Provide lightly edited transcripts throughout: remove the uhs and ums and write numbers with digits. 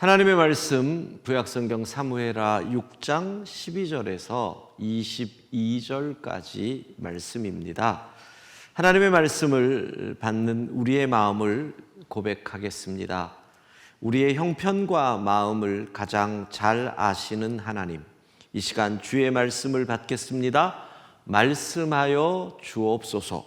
하나님의 말씀 구약성경 사무엘하 6장 12절에서 22절까지 말씀입니다. 하나님의 말씀을 받는 우리의 마음을 고백하겠습니다. 우리의 형편과 마음을 가장 잘 아시는 하나님, 이 시간 주의 말씀을 받겠습니다. 말씀하여 주옵소서.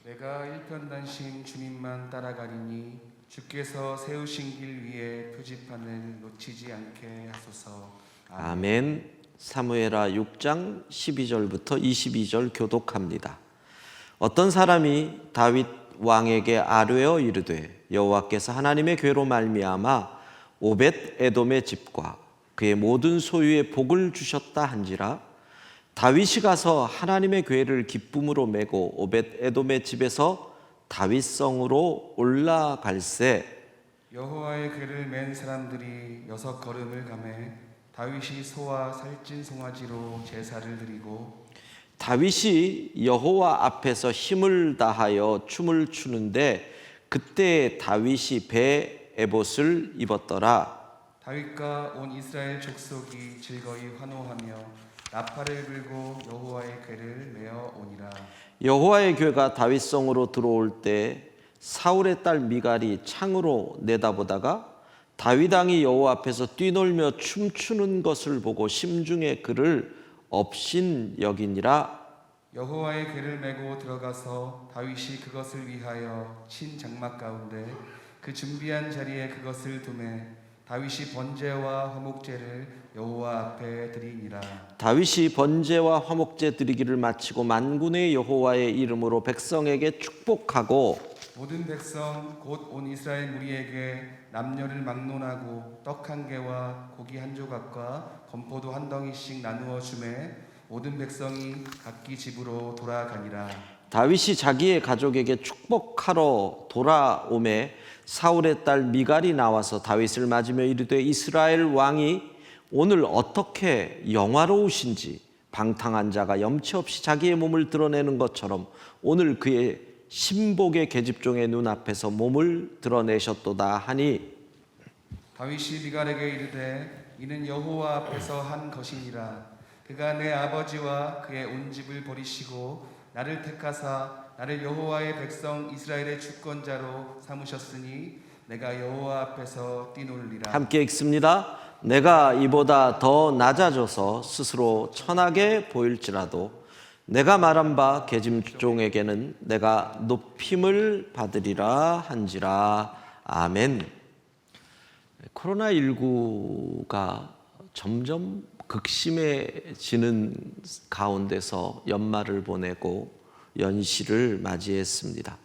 내가 일편단심 주님만 따라가리니 주께서 세우신 길 위에 표지판을 놓치지 않게 하소서. 아멘. 사무엘하 6장 12절부터 22절 교독합니다. 어떤 사람이 다윗 왕에게 아뢰어 이르되 여호와께서 하나님의 궤로 말미암아 오벳 에돔의 집과 그의 모든 소유에 복을 주셨다 한지라. 다윗이 가서 하나님의 궤를 기쁨으로 메고 오벳 에돔의 집에서 다윗성으로 올라갈새 여호와의 궤를 맨 사람들이 6걸음을 가매 다윗이 소와 살찐 송아지로 제사를 드리고 다윗이 여호와 앞에서 힘을 다하여 춤을 추는데 그때 다윗이 배 에봇을 입었더라. 다윗과 온 이스라엘 족속이 즐거이 환호하며 나팔을 불고 여호와의 궤를 메어 오니라. 여호와의 궤가 다윗성으로 들어올 때 사울의 딸 미갈이 창으로 내다보다가 다윗 왕이 여호와 앞에서 뛰놀며 춤추는 것을 보고 심중에 그를 업신 여기니라. 여호와의 궤를 메고 들어가서 다윗이 그것을 위하여 친 장막 가운데 그 준비한 자리에 그것을 두매 다윗이 번제와 화목제를 여호와 앞에 드리니라. 다윗이 번제와 화목제 드리기를 마치고 만군의 여호와의 이름으로 백성에게 축복하고 모든 백성 곧 온 이스라엘 무리에게 남녀를 막론하고 떡 한 개와 고기 한 조각과 건포도 한 덩이씩 나누어 주매 모든 백성이 각기 집으로 돌아가니라. 다윗이 자기의 가족에게 축복하러 돌아오매 사울의 딸 미갈이 나와서 다윗을 맞으며 이르되 이스라엘 왕이 오늘 어떻게 영화로우신지 방탕한 자가 염치 없이 자기의 몸을 드러내는 것처럼 오늘 그의 신복의 계집종의 눈앞에서 몸을 드러내셨도다 하니 다윗이 미갈에게 이르되 이는 여호와 앞에서 한 것이니라. 그가 내 아버지와 그의 온 집을 버리시고 나를 택하사 나를 여호와의 백성 이스라엘의 주권자로 삼으셨으니 내가 여호와 앞에서 뛰놀리라. 함께 읽습니다. 내가 이보다 더 낮아져서 스스로 천하게 보일지라도 내가 말한 바 계집종에게는 내가 높임을 받으리라 한지라. 아멘. 코로나19가 점점 극심해지는 가운데서 연말을 보내고 연시를 맞이했습니다.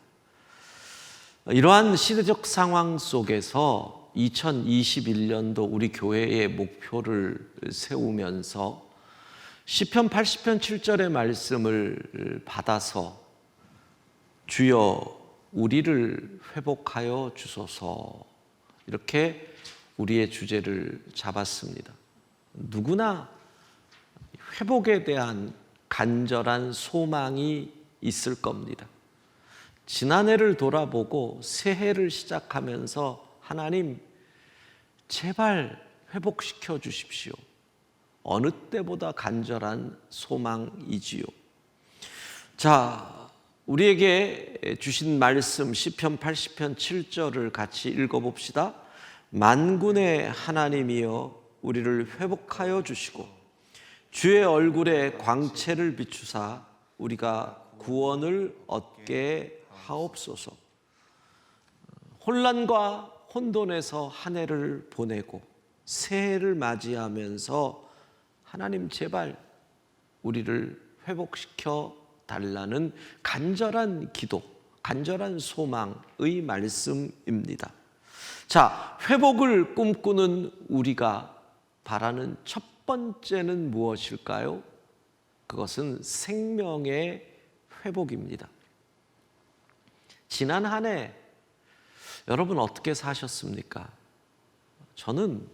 이러한 시대적 상황 속에서 2021년도 우리 교회의 목표를 세우면서 시편 80편 7절의 말씀을 받아서 주여 우리를 회복하여 주소서 이렇게 우리의 주제를 잡았습니다. 누구나 회복에 대한 간절한 소망이 있을 겁니다. 지난해를 돌아보고 새해를 시작하면서 하나님 제발 회복시켜 주십시오. 어느 때보다 간절한 소망이지요. 자, 우리에게 주신 말씀 시편 80편 7절을 같이 읽어봅시다. 만군의 하나님이여 우리를 회복하여 주시고 주의 얼굴에 광채를 비추사 우리가 구원을 얻게 하옵소서. 혼란과 혼돈에서 한 해를 보내고 새해를 맞이하면서 하나님 제발 우리를 회복시켜 달라는 간절한 기도, 간절한 소망의 말씀입니다. 자, 회복을 꿈꾸는 우리가 바라는 첫 번째는 무엇일까요? 그것은 생명의 회복입니다. 지난 한 해 여러분 어떻게 사셨습니까? 저는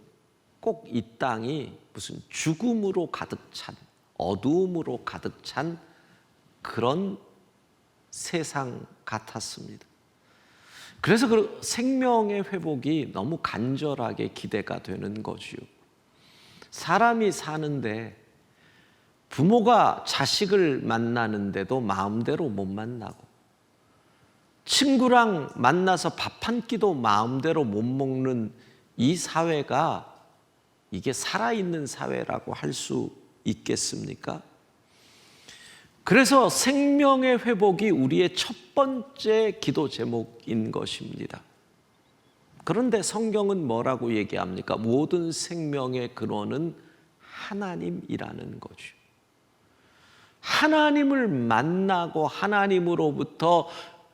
꼭 이 땅이 무슨 죽음으로 가득 찬, 어두움으로 가득 찬 그런 세상 같았습니다. 그래서 그 생명의 회복이 너무 간절하게 기대가 되는 거지요. 사람이 사는데 부모가 자식을 만나는데도 마음대로 못 만나고, 친구랑 만나서 밥 한 끼도 마음대로 못 먹는 이 사회가 이게 살아있는 사회라고 할 수 있겠습니까? 그래서 생명의 회복이 우리의 첫 번째 기도 제목인 것입니다. 그런데 성경은 뭐라고 얘기합니까? 모든 생명의 근원은 하나님이라는 거죠. 하나님을 만나고 하나님으로부터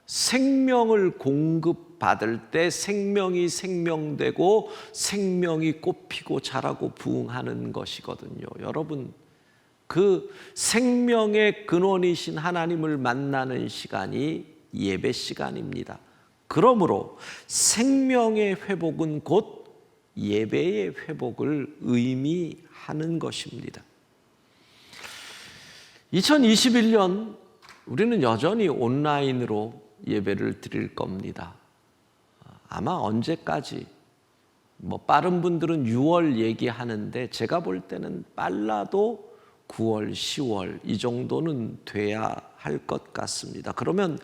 생명을 공급받을 때 생명이 생명되고 생명이 꽃피고 자라고 부흥하는 것이거든요. 여러분, 그 생명의 근원이신 하나님을 만나는 시간이 예배 시간입니다. 그러므로 생명의 회복은 곧 예배의 회복을 의미하는 것입니다. 2021년 우리는 여전히 온라인으로 예배를 드릴 겁니다. 아마 언제까지, 빠른 분들은 6월 얘기하는데 제가 볼 때는 빨라도 9월, 10월 이 정도는 돼야 할 것 같습니다. 그러면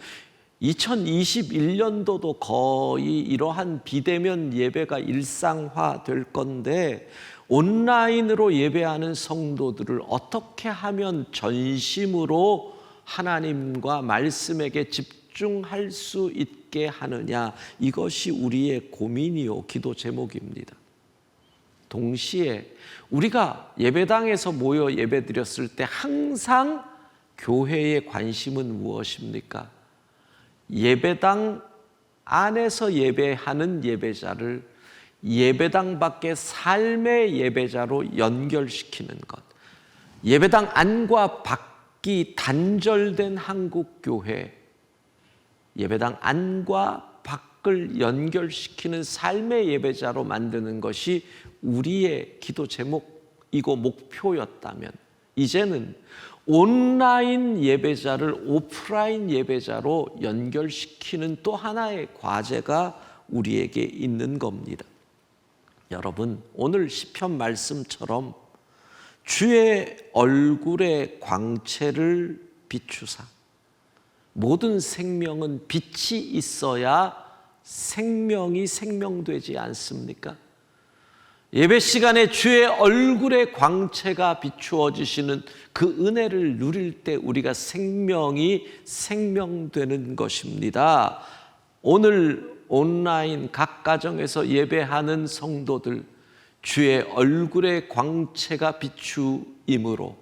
2021년도도 거의 이러한 비대면 예배가 일상화 될 건데, 온라인으로 예배하는 성도들을 어떻게 하면 전심으로 하나님과 말씀에게 집중할 수 있게 하느냐, 이것이 우리의 고민이요 기도 제목입니다. 동시에 우리가 예배당에서 모여 예배드렸을 때 항상 교회의 관심은 무엇입니까? 예배당 안에서 예배하는 예배자를 예배당 밖의 삶의 예배자로 연결시키는 것. 예배당 안과 밖이 단절된 한국교회, 예배당 안과 밖을 연결시키는 삶의 예배자로 만드는 것이 우리의 기도 제목이고 목표였다면, 이제는 온라인 예배자를 오프라인 예배자로 연결시키는 또 하나의 과제가 우리에게 있는 겁니다. 여러분, 오늘 시편 말씀처럼 주의 얼굴의 광채를 비추사, 모든 생명은 빛이 있어야 생명이 생명되지 않습니까? 예배 시간에 주의 얼굴의 광채가 비추어지시는 그 은혜를 누릴 때 우리가 생명이 생명되는 것입니다. 오늘 온라인 각 가정에서 예배하는 성도들, 주의 얼굴의 광채가 비추임으로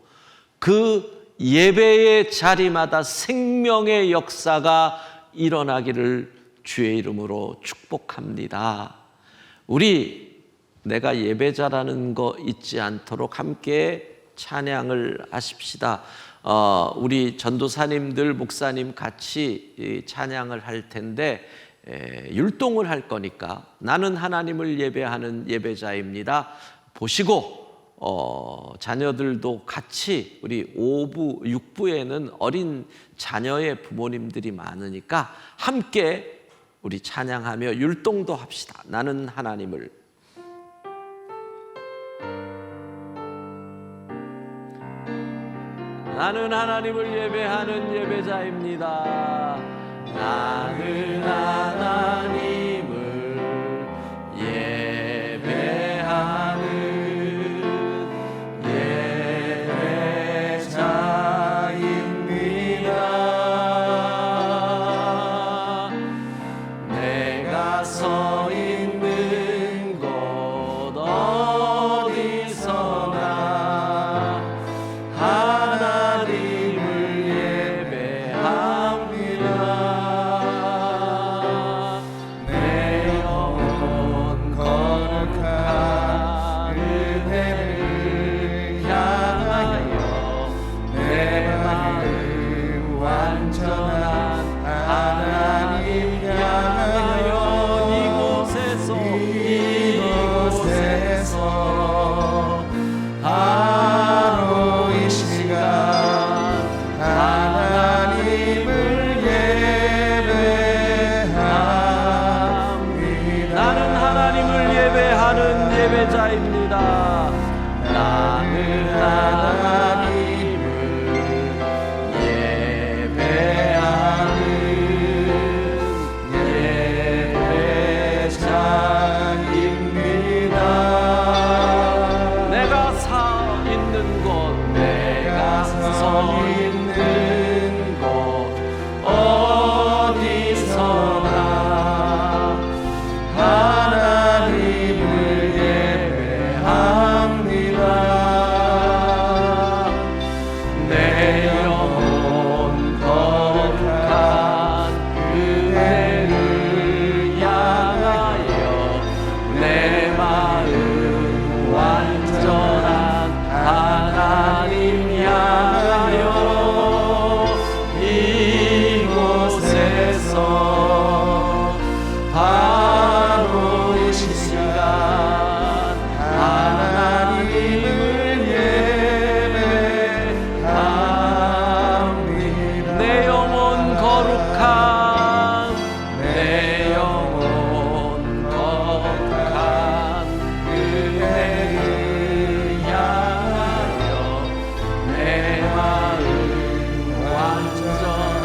그 예배의 자리마다 생명의 역사가 일어나기를 주의 이름으로 축복합니다. 우리 내가 예배자라는 거 잊지 않도록 함께 찬양을 하십시다. 우리 전도사님들, 목사님 같이 찬양을 할 텐데 율동을 할 거니까 나는 하나님을 예배하는 예배자입니다 보시고, 자녀들도 같이, 우리 5부, 6부에는 어린 자녀의 부모님들이 많으니까 함께 우리 찬양하며 율동도 합시다. 나는 하나님을. 나는 하나님을 예배하는 예배자입니다. 나는 하나님을 예배하는 예배자입니다. 내가 서 있는 곳 어디서나 하나님을 예배합니다. 예배자입니다. 나는 하나님을 예배하는 예배자입니다. 내가 서 있는 곳, 내가 서 있는 곳 어디서나 하나님을 예배합니다. 내 영혼 거룩한 그대를 향하여 내 마음 완전한 하나님 향하여 이곳에서 바로 이 시간 하나님을 예배합니다. 내 영혼 거룩한 내 영혼 거룩한 그대를 향하여 내 마음 완전한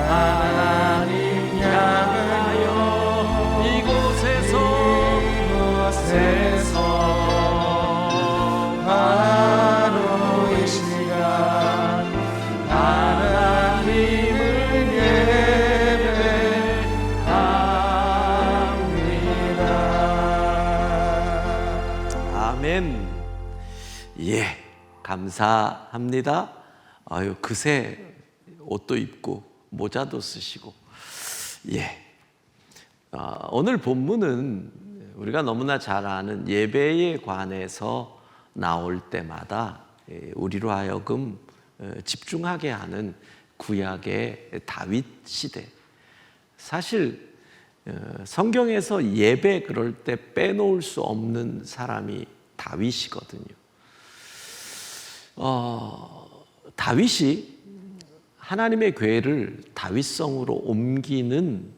하나님 향하여 이곳에서 바로 이 시간 하나님을 예배합니다. 아멘. 예, 감사합니다. 아유, 그새 옷도 입고 모자도 쓰시고. 예. 오늘 본문은 우리가 너무나 잘 아는 예배에 관해서 나올 때마다 우리로 하여금 집중하게 하는 구약의 다윗 시대. 사실 성경에서 예배 그럴 때 빼놓을 수 없는 사람이 다윗이거든요. 다윗이 하나님의 궤를 다윗성으로 옮기는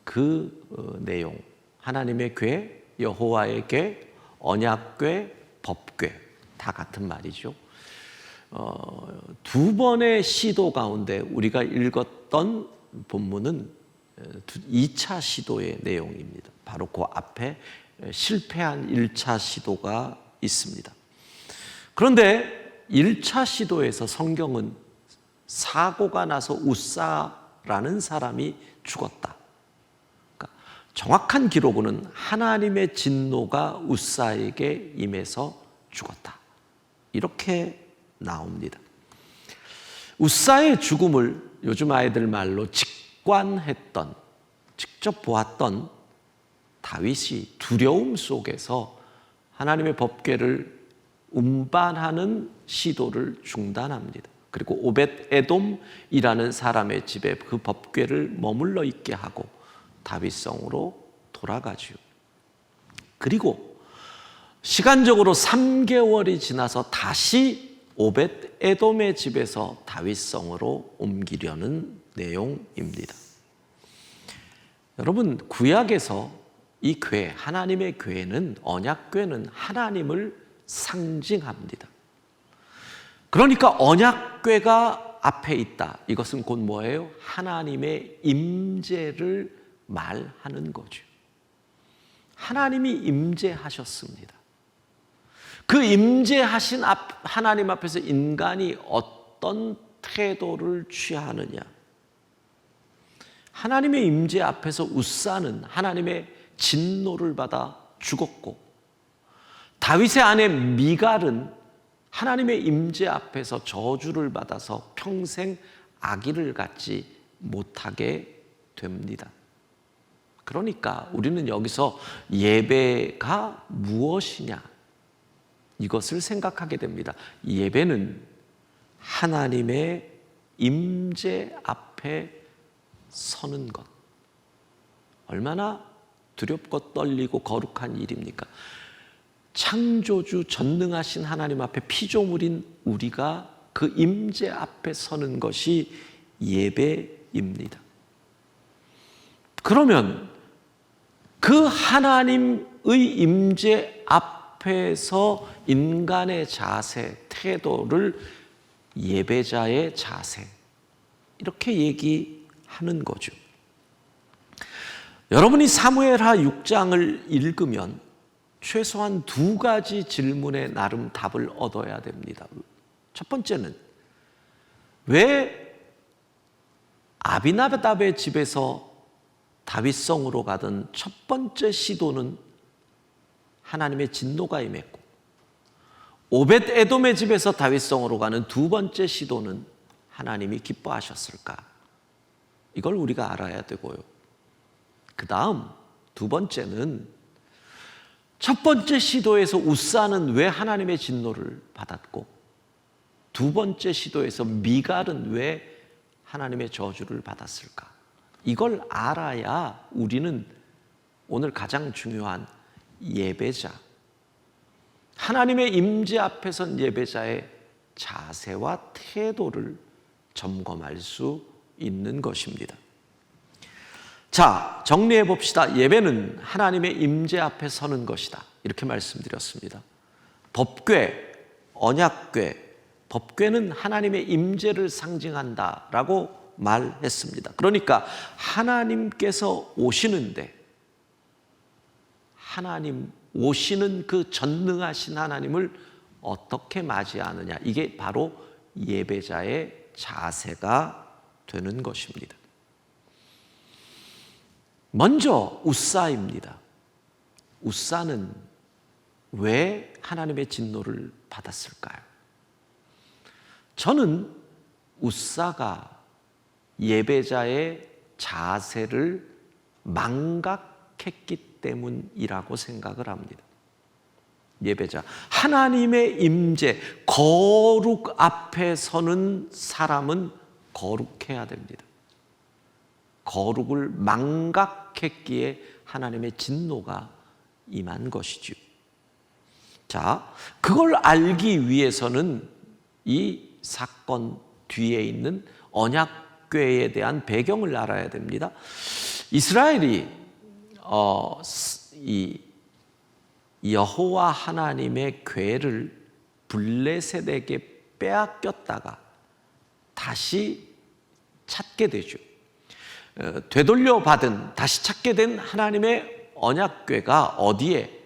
그 내용, 하나님의 궤, 여호와의 궤, 언약궤, 법궤 다 같은 말이죠. 두 번의 시도 가운데 우리가 읽었던 본문은 2차 시도의 내용입니다. 바로 그 앞에 실패한 1차 시도가 있습니다. 그런데 1차 시도에서 성경은 사고가 나서 웃사라는 사람이 죽었다. 그러니까 정확한 기록으로는 하나님의 진노가 웃사에게 임해서 죽었다. 이렇게 나옵니다. 웃사의 죽음을 요즘 아이들 말로 직관했던, 직접 보았던 다윗이 두려움 속에서 하나님의 법궤를 운반하는 시도를 중단합니다. 그리고 오벳 에돔이라는 사람의 집에 그 법궤를 머물러 있게 하고 다윗성으로 돌아가죠. 그리고 시간적으로 3개월이 지나서 다시 오벳 에돔의 집에서 다윗성으로 옮기려는 내용입니다. 여러분, 구약에서 이 궤, 하나님의 궤는, 언약궤는 하나님을 상징합니다. 그러니까 언약궤가 앞에 있다. 이것은 곧 뭐예요? 하나님의 임재를 말하는 거죠. 하나님이 임재하셨습니다. 그 임재하신 하나님 앞에서 인간이 어떤 태도를 취하느냐? 하나님의 임재 앞에서 웃사는 하나님의 진노를 받아 죽었고, 다윗의 아내 미갈은 하나님의 임재 앞에서 저주를 받아서 평생 아기를 갖지 못하게 됩니다. 그러니까 우리는 여기서 예배가 무엇이냐, 이것을 생각하게 됩니다. 예배는 하나님의 임재 앞에 서는 것. 얼마나 두렵고 떨리고 거룩한 일입니까? 창조주 전능하신 하나님 앞에 피조물인 우리가 그 임재 앞에 서는 것이 예배입니다. 그러면 그 하나님의 임재 앞에서 인간의 자세, 태도를 예배자의 자세, 이렇게 얘기하는 거죠. 여러분이 사무엘하 6장을 읽으면 최소한 두 가지 질문에 나름 답을 얻어야 됩니다. 첫 번째는 왜 아비나답의 집에서 다윗성으로 가던 첫 번째 시도는 하나님의 진노가 임했고, 오벳 에돔의 집에서 다윗성으로 가는 두 번째 시도는 하나님이 기뻐하셨을까? 이걸 우리가 알아야 되고요. 그 다음 두 번째는 첫 번째 시도에서 웃사는 왜 하나님의 진노를 받았고, 두 번째 시도에서 미갈은 왜 하나님의 저주를 받았을까? 이걸 알아야 우리는 오늘 가장 중요한 예배자, 하나님의 임재 앞에 선 예배자의 자세와 태도를 점검할 수 있는 것입니다. 자, 정리해 봅시다. 예배는 하나님의 임재 앞에 서는 것이다, 이렇게 말씀드렸습니다. 법궤, 언약궤, 법궤는 하나님의 임재를 상징한다라고 말했습니다. 그러니까 하나님께서 오시는데, 하나님 오시는 그 전능하신 하나님을 어떻게 맞이하느냐, 이게 바로 예배자의 자세가 되는 것입니다. 먼저 웃사입니다. 웃사는 왜 하나님의 진노를 받았을까요? 저는 웃사가 예배자의 자세를 망각했기 때문이라고 생각을 합니다. 예배자, 하나님의 임재, 거룩 앞에 서는 사람은 거룩해야 됩니다. 거룩을 망각했기에 하나님의 진노가 임한 것이죠. 자, 그걸 알기 위해서는 이 사건 뒤에 있는 언약궤에 대한 배경을 알아야 됩니다. 이스라엘이 이 여호와 하나님의 궤를 블레셋에게 빼앗겼다가 다시 찾게 되죠. 되돌려 받은, 다시 찾게 된 하나님의 언약궤가 어디에?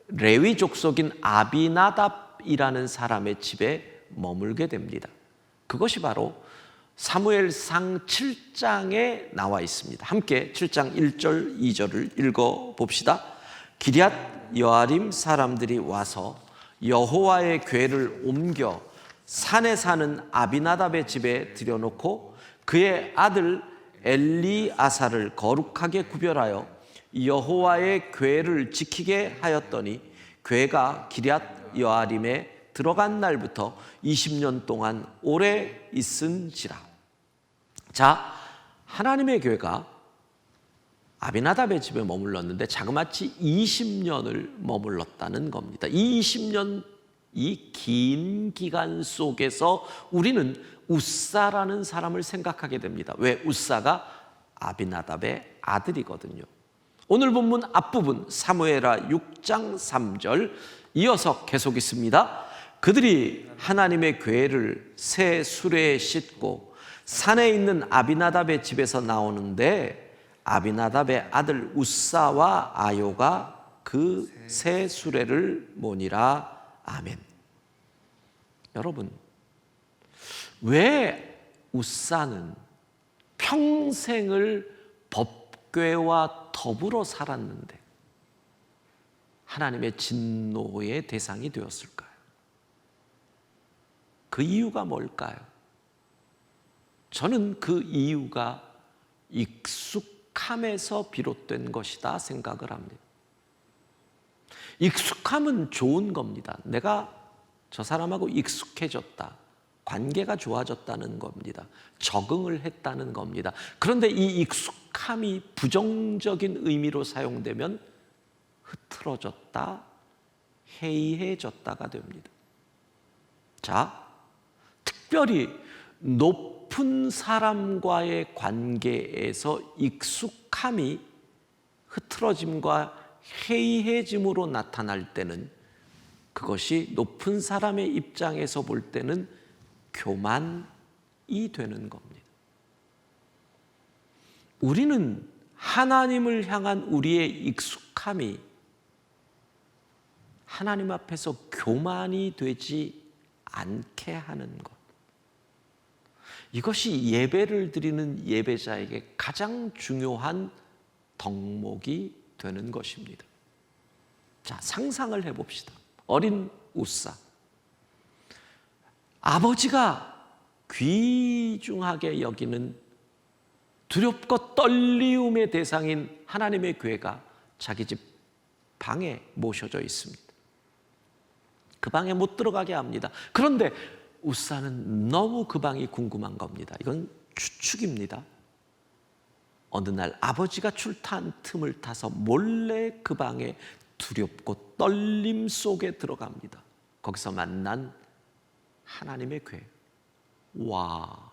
레위 족속인 아비나답이라는 사람의 집에 머물게 됩니다. 그것이 바로 사무엘상 7장에 나와 있습니다. 함께 7장 1절 2절을 읽어봅시다. 기럇 여아림 사람들이 와서 여호와의 궤를 옮겨 산에 사는 아비나답의 집에 들여놓고 그의 아들 엘리아사를 거룩하게 구별하여 여호와의 궤를 지키게 하였더니 궤가 기럇 여아림에 들어간 날부터 20년 동안 오래 있은지라. 자, 하나님의 궤가 아비나답의 집에 머물렀는데 자그마치 20년을 머물렀다는 겁니다. 이 20년, 이 긴 기간 속에서 우리는 웃사라는 사람을 생각하게 됩니다. 왜? 웃사가 아비나답의 아들이거든요. 오늘 본문 앞부분 사무엘하 6장 3절 이어서 계속 있습니다. 그들이 하나님의 궤를 새 수레에 싣고 산에 있는 아비나답의 집에서 나오는데 아비나답의 아들 웃사와 아요가 그 새 수레를 모니라. 아멘. 여러분, 왜 웃사는 평생을 법궤와 더불어 살았는데 하나님의 진노의 대상이 되었을까요? 그 이유가 뭘까요? 저는 그 이유가 익숙함에서 비롯된 것이다 생각을 합니다. 익숙함은 좋은 겁니다. 내가 저 사람하고 익숙해졌다, 관계가 좋아졌다는 겁니다. 적응을 했다는 겁니다. 그런데 이 익숙함이 부정적인 의미로 사용되면 흐트러졌다, 해이해졌다가 됩니다. 자, 특별히 높은 사람과의 관계에서 익숙함이 흐트러짐과 해이해짐으로 나타날 때는 그것이 높은 사람의 입장에서 볼 때는 교만이 되는 겁니다. 우리는 하나님을 향한 우리의 익숙함이 하나님 앞에서 교만이 되지 않게 하는 것. 이것이 예배를 드리는 예배자에게 가장 중요한 덕목이 되는 것입니다. 자, 상상을 해봅시다. 어린 웃사. 아버지가 귀중하게 여기는 두렵고 떨리움의 대상인 하나님의 괴가 자기 집 방에 모셔져 있습니다. 그 방에 못 들어가게 합니다. 그런데 웃사는 너무 그 방이 궁금한 겁니다. 이건 추측입니다. 어느 날 아버지가 출타한 틈을 타서 몰래 그 방에 두렵고 떨림 속에 들어갑니다. 거기서 만난 하나님의 괴. 와.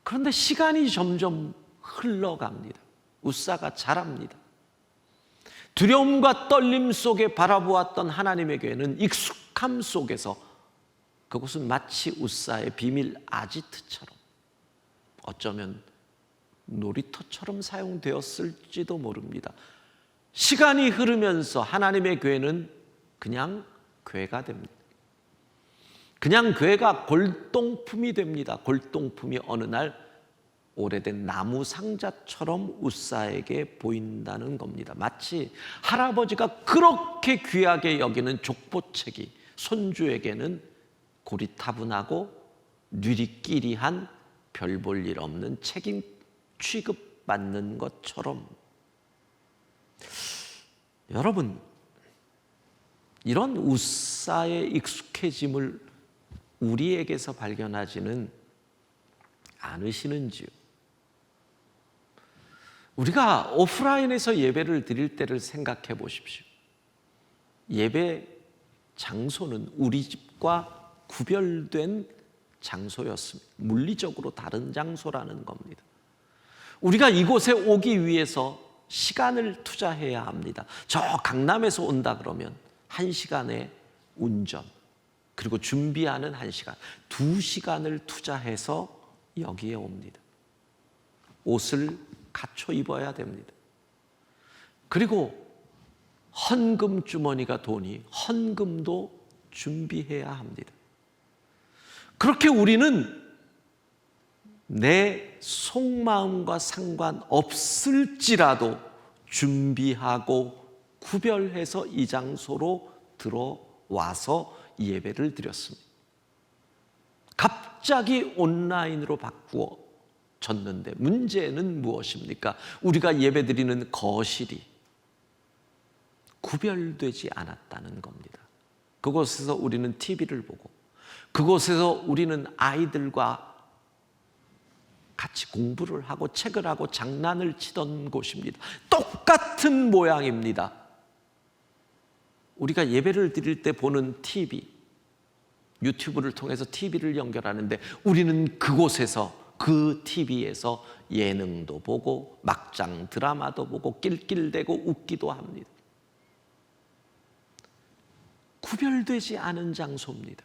그런데 시간이 점점 흘러갑니다. 웃사가 자랍니다. 두려움과 떨림 속에 바라보았던 하나님의 괴는 익숙함 속에서 그곳은 마치 웃사의 비밀 아지트처럼 어쩌면 놀이터처럼 사용되었을지도 모릅니다. 시간이 흐르면서 하나님의 괴는 그냥 괴가 됩니다. 그냥 괴가 골동품이 됩니다. 골동품이 어느 날 오래된 나무 상자처럼 웃사에게 보인다는 겁니다. 마치 할아버지가 그렇게 귀하게 여기는 족보책이 손주에게는 고리타분하고 누리끼리한 별 볼 일 없는 책임 취급받는 것처럼. 여러분, 이런 웃사의 익숙해짐을 우리에게서 발견하지는 않으시는지요? 우리가 오프라인에서 예배를 드릴 때를 생각해 보십시오. 예배 장소는 우리 집과 구별된 장소였습니다. 물리적으로 다른 장소라는 겁니다. 우리가 이곳에 오기 위해서 시간을 투자해야 합니다. 저 강남에서 온다 그러면 1시간의 운전, 그리고 준비하는 1시간, 2시간을 투자해서 여기에 옵니다. 옷을 갖춰 입어야 됩니다. 그리고 헌금 주머니가 돈이 헌금도 준비해야 합니다. 그렇게 우리는 내 속마음과 상관없을지라도 준비하고 구별해서 이 장소로 들어와서 예배를 드렸습니다. 갑자기 온라인으로 바꾸어졌는데 문제는 무엇입니까? 우리가 예배드리는 거실이 구별되지 않았다는 겁니다. 그곳에서 우리는 TV를 보고, 그곳에서 우리는 아이들과 같이 공부를 하고 책을 하고 장난을 치던 곳입니다. 똑같은 모양입니다. 우리가 예배를 드릴 때 보는 TV, 유튜브를 통해서 TV를 연결하는데 우리는 그곳에서, 그 TV에서 예능도 보고 막장 드라마도 보고 낄낄대고 웃기도 합니다. 구별되지 않은 장소입니다.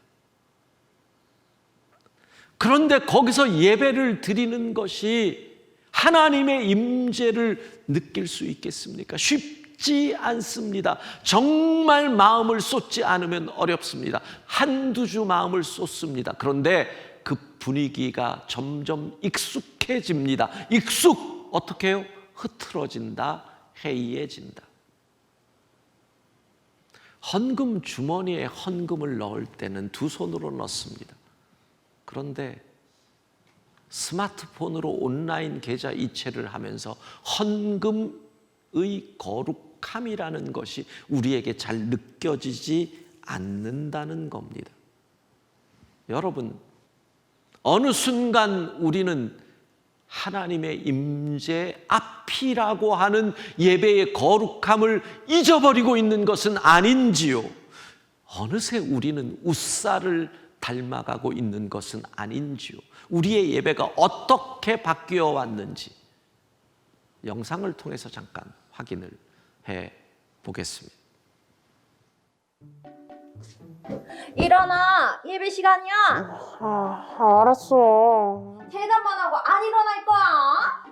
그런데 거기서 예배를 드리는 것이 하나님의 임재를 느낄 수 있겠습니까? 쉽지 않습니다. 정말 마음을 쏟지 않으면 어렵습니다. 한두 주 마음을 쏟습니다. 그런데 그 분위기가 점점 익숙해집니다. 어떻게 해요? 흐트러진다, 해이해진다. 헌금 주머니에 헌금을 넣을 때는 두 손으로 넣습니다. 그런데 스마트폰으로 온라인 계좌 이체를 하면서 헌금의 거룩함이라는 것이 우리에게 잘 느껴지지 않는다는 겁니다. 여러분, 어느 순간 우리는 하나님의 임재 앞이라고 하는 예배의 거룩함을 잊어버리고 있는 것은 아닌지요? 어느새 우리는 웃사를 닮아가고 있는 것은 아닌지요? 우리의 예배가 어떻게 바뀌어 왔는지 영상을 통해서 잠깐 확인을 해 보겠습니다. 일어나! 예배 시간이야! 알았어. 대답만 하고 안 일어날 거야!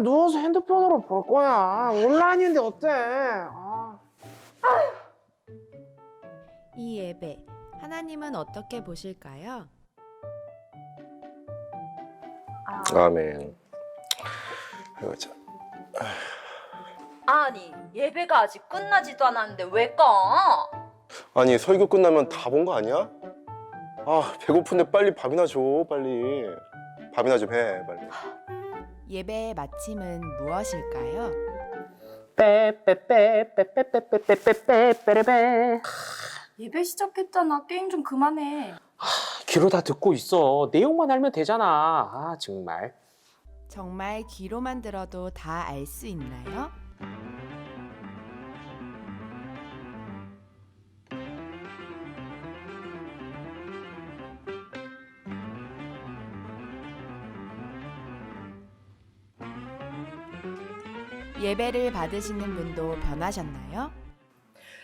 누워서 핸드폰으로 볼 거야. 온라인인데 어때? 이 예배, 하나님은 어떻게 보실까요? 아멘. 아이고 참. 아니, 예배가 아직 끝나지도 않았는데 왜 꺼? 아니 설교 끝나면 다 본 거 아니야? 배고픈데 빨리 밥이나 줘 빨리. 밥이나 좀 해 빨리. 예배의 마침은 무엇일까요? 빼빼빼빼빼빼빼빼빼빼. 예배 시작했잖아. 게임 좀 그만해. 귀로 다 듣고 있어. 내용만 알면 되잖아. 정말. 정말 귀로만 들어도 다 알 수 있나요? 예배를 받으시는 분도 변하셨나요?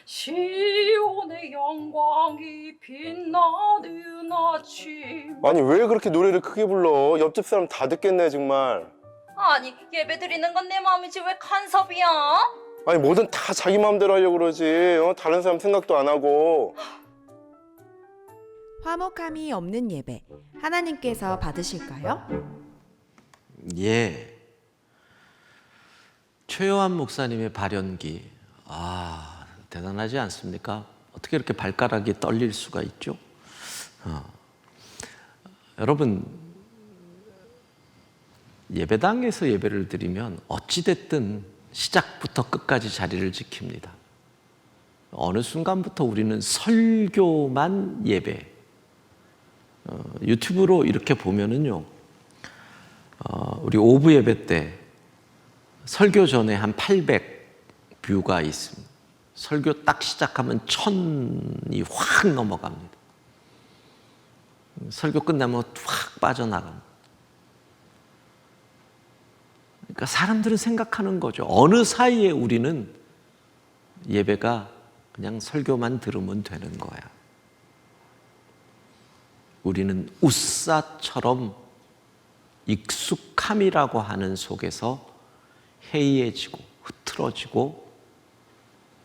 시온의 영광이 빛나는 아침. 아니 왜 그렇게 노래를 크게 불러? 옆집 사람 다 듣겠네 정말. 아니, 예배 드리는 건 내 마음이지 왜 간섭이야? 아니 뭐든 다 자기 마음대로 하려고 그러지. 다른 사람 생각도 안 하고. 화목함이 없는 예배, 하나님께서 받으실까요? 예. 최요한 목사님의 발연기. 대단하지 않습니까? 어떻게 이렇게 발가락이 떨릴 수가 있죠? 여러분, 예배당에서 예배를 드리면 어찌됐든 시작부터 끝까지 자리를 지킵니다. 어느 순간부터 우리는 설교만 예배. 유튜브로 이렇게 보면은요, 우리 오브 예배 때 설교 전에 한 800 뷰가 있습니다. 설교 딱 시작하면 1000이 확 넘어갑니다. 설교 끝나면 확 빠져나갑니다. 그러니까 사람들은 생각하는 거죠. 어느 사이에 우리는 예배가 그냥 설교만 들으면 되는 거야. 우리는 웃사처럼 익숙함이라고 하는 속에서 해이해지고 흐트러지고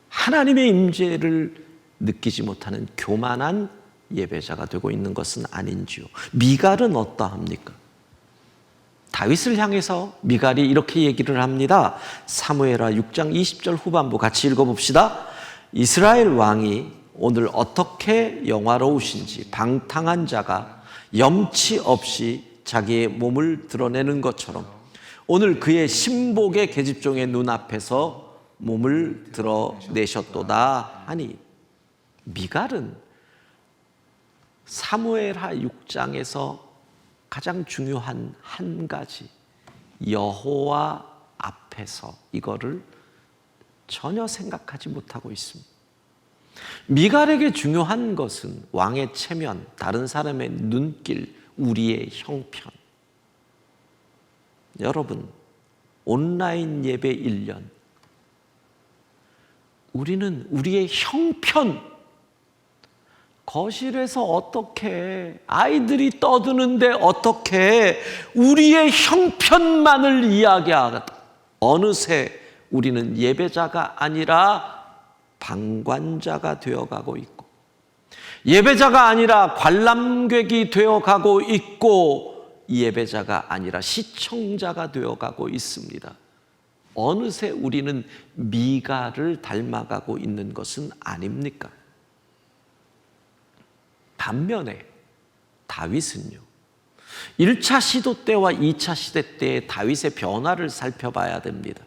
하나님의 임재를 느끼지 못하는 교만한 예배자가 되고 있는 것은 아닌지요. 미갈은 어떠합니까? 다윗을 향해서 미갈이 이렇게 얘기를 합니다. 사무엘하 6장 20절 후반부 같이 읽어봅시다. 이스라엘 왕이 오늘 어떻게 영화로우신지 방탕한 자가 염치 없이 자기의 몸을 드러내는 것처럼 오늘 그의 신복의 계집종의 눈앞에서 몸을 드러내셨도다 하니, 미갈은 사무엘하 6장에서 가장 중요한 한 가지, 여호와 앞에서 이거를 전혀 생각하지 못하고 있습니다. 미갈에게 중요한 것은 왕의 체면, 다른 사람의 눈길, 우리의 형편. 여러분, 온라인 예배 1년, 우리는 우리의 형편, 거실에서 어떻게, 아이들이 떠드는데 어떻게 우리의 형편만을 이야기하다. 어느새 우리는 예배자가 아니라 방관자가 되어가고 있고, 예배자가 아니라 관람객이 되어가고 있고, 예배자가 아니라 시청자가 되어가고 있습니다. 어느새 우리는 미갈을 닮아가고 있는 것은 아닙니까? 반면에 다윗은요, 1차 시도 때와 2차 시대 때의 다윗의 변화를 살펴봐야 됩니다.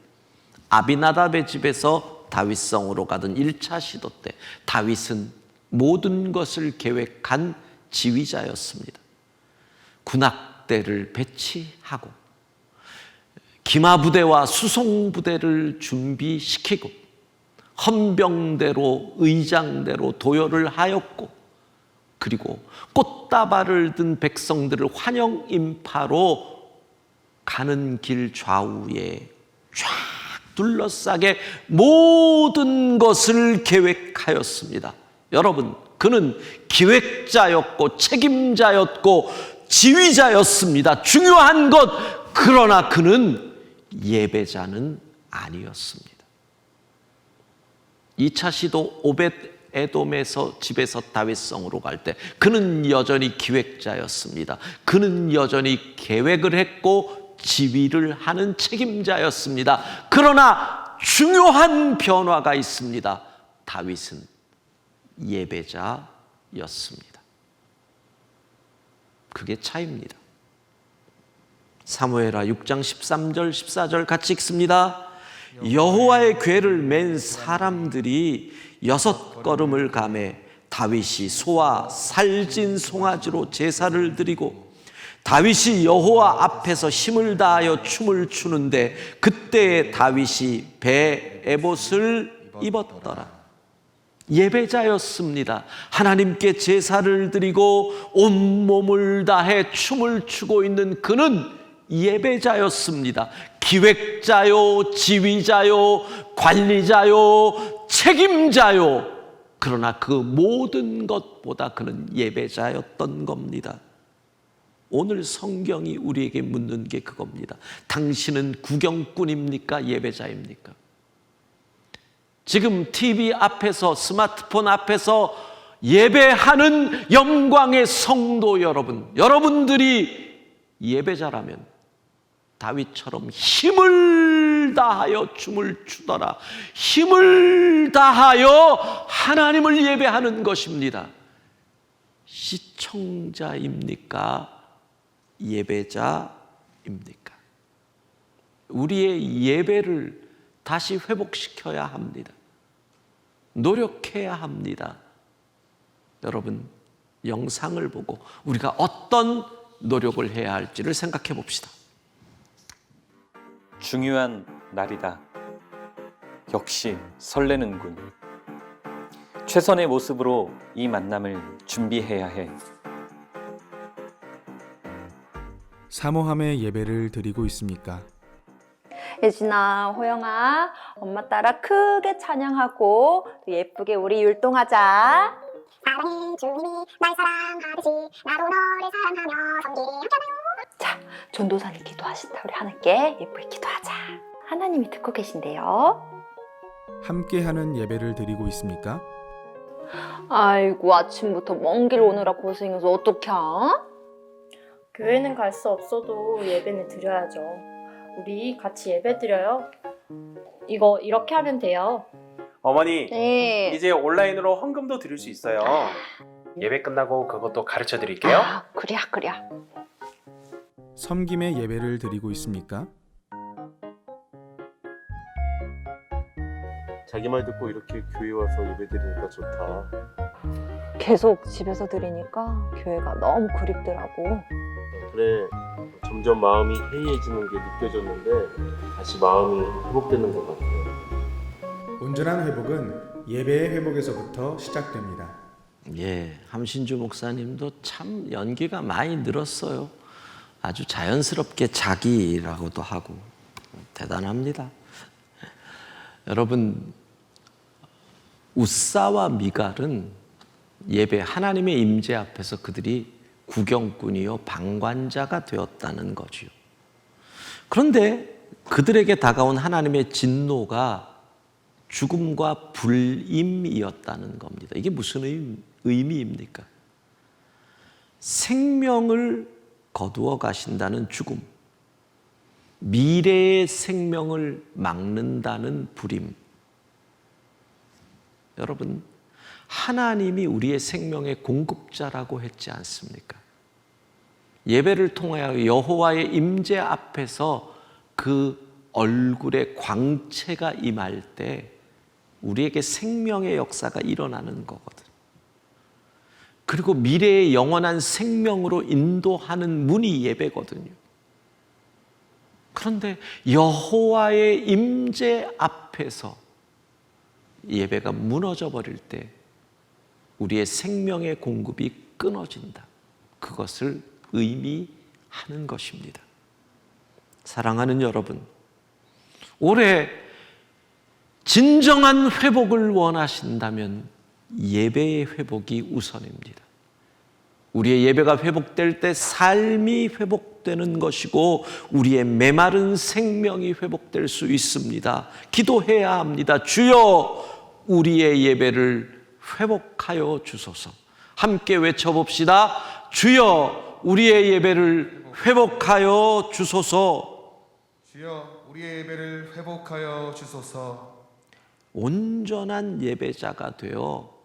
아비나답의 집에서 다윗성으로 가던 1차 시도 때 다윗은 모든 것을 계획한 지휘자였습니다. 군악대를 배치하고 기마부대와 수송부대를 준비시키고 헌병대로 의장대로 도열을 하였고, 그리고 꽃다발을 든 백성들을 환영 인파로 가는 길 좌우에 쫙 둘러싸게 모든 것을 계획하였습니다. 여러분, 그는 기획자였고 책임자였고 지휘자였습니다. 중요한 것, 그러나 그는 예배자는 아니었습니다. 2차 시도 오벳 에돔에서 집에서 다윗성으로 갈 때 그는 여전히 기획자였습니다. 그는 여전히 계획을 했고 지휘를 하는 책임자였습니다. 그러나 중요한 변화가 있습니다. 다윗은 예배자였습니다. 그게 차이입니다. 사무엘하 6장 13절 14절 같이 읽습니다. 여호와의 궤를 맨 사람들이 6걸음을 가매 다윗이 소와 살진 송아지로 제사를 드리고 다윗이 여호와 앞에서 힘을 다하여 춤을 추는데 그때 다윗이 배 에봇을 입었더라. 예배자였습니다. 하나님께 제사를 드리고 온몸을 다해 춤을 추고 있는 그는 예배자였습니다. 기획자요, 지휘자요, 관리자요, 책임자요. 그러나 그 모든 것보다 그는 예배자였던 겁니다. 오늘 성경이 우리에게 묻는 게 그겁니다. 당신은 구경꾼입니까? 예배자입니까? 지금 TV 앞에서, 스마트폰 앞에서 예배하는 영광의 성도 여러분, 여러분들이 예배자라면 다윗처럼 힘을 다하여 춤을 추더라. 힘을 다하여 하나님을 예배하는 것입니다. 시청자입니까? 예배자입니까? 우리의 예배를 다시 회복시켜야 합니다. 노력해야 합니다. 여러분, 영상을 보고 우리가 어떤 노력을 해야 할지를 생각해 봅시다. 중요한 날이다. 역시 설레는군. 최선의 모습으로 이 만남을 준비해야 해. 사모함의 예배를 드리고 있습니까? 예진아, 호영아, 엄마 따라 크게 찬양하고 또 예쁘게 우리 율동하자. 사랑의 주님이 날 사랑하듯이 나도 너를 사랑하며 섬기리 함께하나요? 자, 전도사님 기도하신다. 우리 하나님께 예쁘게 기도하자. 하나님이 듣고 계신데요. 함께하는 예배를 드리고 있습니까? 아이고, 아침부터 먼 길 오느라 고생해서 어떡해? 교회는 갈 수 없어도 예배는 드려야죠. 우리 같이 예배 드려요. 이거 이렇게 하면 돼요. 어머니, 네. 이제 온라인으로 헌금도 드릴 수 있어요. 예배 끝나고 그것도 가르쳐 드릴게요. 그래. 섬김의 예배를 드리고 있습니까? 자기 말 듣고 이렇게 교회 와서 예배 드리니까 좋다. 계속 집에서 드리니까 교회가 너무 그립더라고. 그래, 점점 마음이 해이해지는 게 느껴졌는데 다시 마음이 회복되는 것 같아요. 온전한 회복은 예배의 회복에서부터 시작됩니다. 예, 함신주 목사님도 참 연기가 많이 늘었어요. 아주 자연스럽게 자기라고도 하고 대단합니다. 여러분, 웃사와 미갈은 예배 하나님의 임재 앞에서 그들이 구경꾼이요 방관자가 되었다는 거지요. 그런데 그들에게 다가온 하나님의 진노가 죽음과 불임이었다는 겁니다. 이게 무슨 의미입니까? 생명을 거두어 가신다는 죽음, 미래의 생명을 막는다는 불임. 여러분, 하나님이 우리의 생명의 공급자라고 했지 않습니까? 예배를 통하여 여호와의 임재 앞에서 그 얼굴에 광채가 임할 때 우리에게 생명의 역사가 일어나는 거거든. 그리고 미래의 영원한 생명으로 인도하는 문이 예배거든요. 그런데 여호와의 임재 앞에서 예배가 무너져 버릴 때 우리의 생명의 공급이 끊어진다. 그것을 의미하는 것입니다. 사랑하는 여러분, 올해 진정한 회복을 원하신다면 예배의 회복이 우선입니다. 우리의 예배가 회복될 때 삶이 회복되는 것이고 우리의 메마른 생명이 회복될 수 있습니다. 기도해야 합니다. 주여 우리의 예배를 회복하여 주소서. 함께 외쳐봅시다. 주여 우리의 예배를 회복하여 주소서. 주여 우리의 예배를 회복하여 주소서. 온전한 예배자가 되어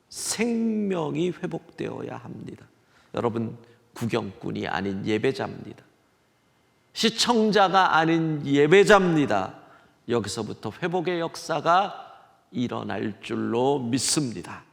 생명이 회복되어야 합니다. 여러분, 구경꾼이 아닌 예배자입니다. 시청자가 아닌 예배자입니다. 여기서부터 회복의 역사가 일어날 줄로 믿습니다.